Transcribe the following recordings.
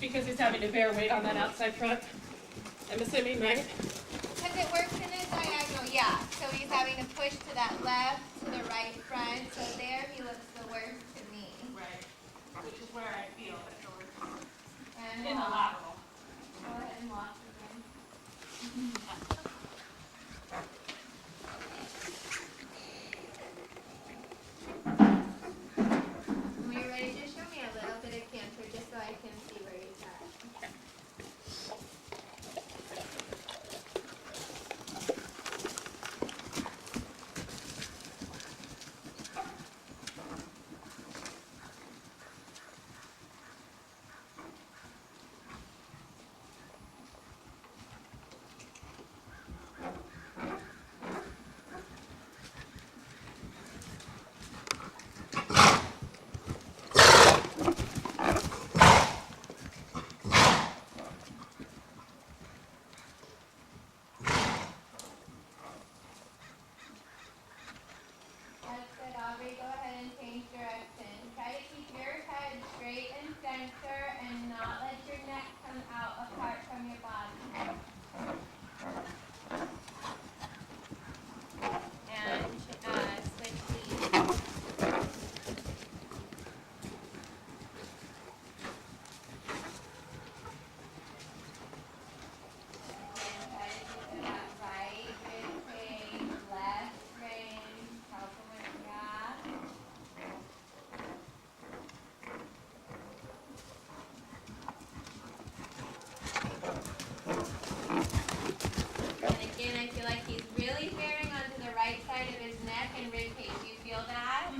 Because he's having to bear weight on that outside front. I'm assuming, right? Because it works in a diagonal, yeah. So he's having to push to that left, to the right front. So there he looks the worst to me. Right. Which is where I feel that you're And in the lateral. Go ahead and walk again. When you're ready, just show me a little bit of canter just so I can see where he's at. Okay. That's good, Aubrey. Go ahead and change direction. Try to keep your head straight and center and not let your neck come out apart from your body. And switch knees. Again, try to keep that right rib cage, left rein, help him with that. And again, I feel like he's really bearing onto the right side of his neck and rib cage. Do you feel that?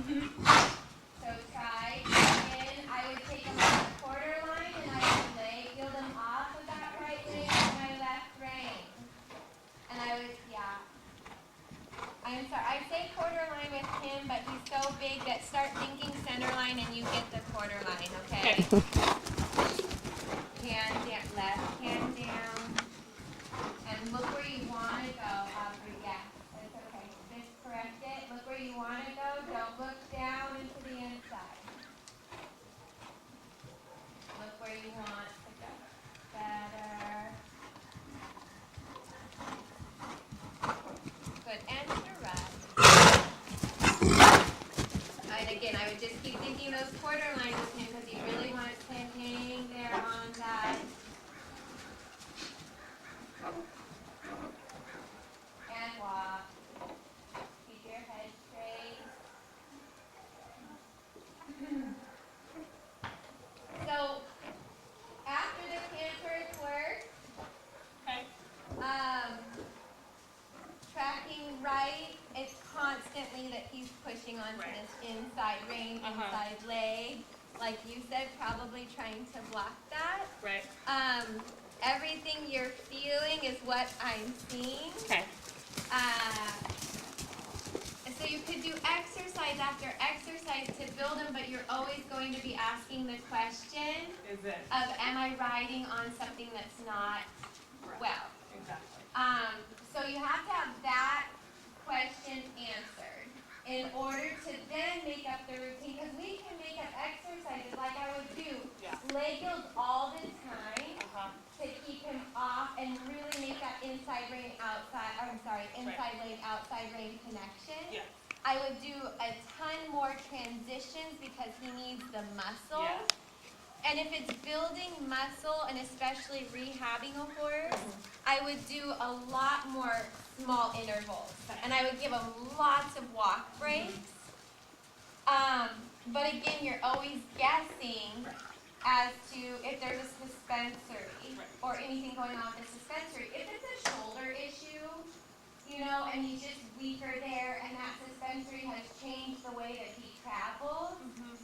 So try again. I would take him off the quarter line and I would yield him off of that right rein to my left rein. And I would, yeah. I'm sorry, I say quarter line with him, but he's so big that start thinking center line and you get the quarter line, okay? Hand down, left hand down. And look where you want to go, Aubrey. Yeah, that's okay. Just correct it. Look where you want to go. Don't look down into the inside. Look where you want to go. Better. Good. And direct. And again, I would just keep thinking those quarter lines with him because he really wants to hang there on that. And walk. Keep your head straight. So, after the canter's work, Okay. tracking right, it's constantly that he's pushing onto Right. this inside rein, inside leg. Like you said, probably trying to block that. Right. Everything you're feeling is what I'm seeing. Okay. So you could do exercise after exercise to build them, but you're always going to be asking the question Is it? of, am I riding on something that's not well? Exactly. So you have to have that question answered in order to then make up the routine, because we can make up exercises like I would do Yeah. leg yields all the time Uh-huh. to keep him off and really make that inside rein outside, or I'm sorry, inside leg, outside rein connection. Yeah. I would do a ton more transitions because he needs the muscle. Yeah. And if it's building muscle and especially rehabbing a horse, I would do a lot more small intervals. And I would give him lots of walk breaks. But again, you're always guessing as to if there's a suspensory or anything going on with the suspensory. If it's a shoulder issue, you know, and he's just weaker there and that suspensory has changed the way that he travels,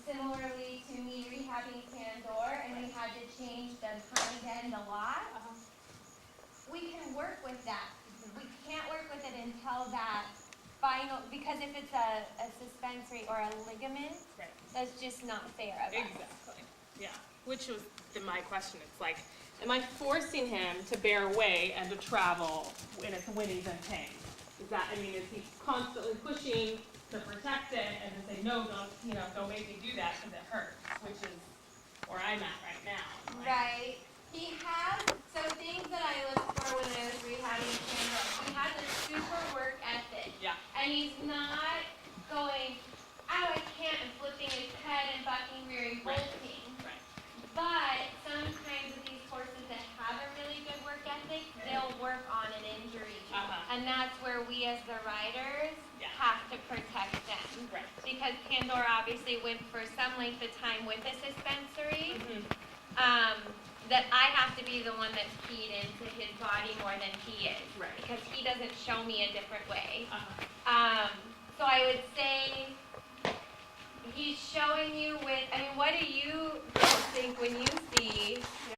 similarly to me rehabbing Pandor and we had to change the hind end a lot, we can work with that. We can't work with it until that final, because if it's a suspensory or a ligament, that's just not fair of us. Exactly. Yeah. Which was my question. It's like, am I forcing him to bear weight and to travel when he's in pain? Is that, I mean, is he constantly pushing to protect it and to say, no, don't make me do that because it hurts, which is where I'm at right now. Like, Right. because Pandora obviously went for some length of time with a suspensory, Mm-hmm. that I have to be the one that's keyed into his body more than he is. Right. Because he doesn't show me a different way. Uh-huh. So I would say he's showing you with, I mean, what do you think when you see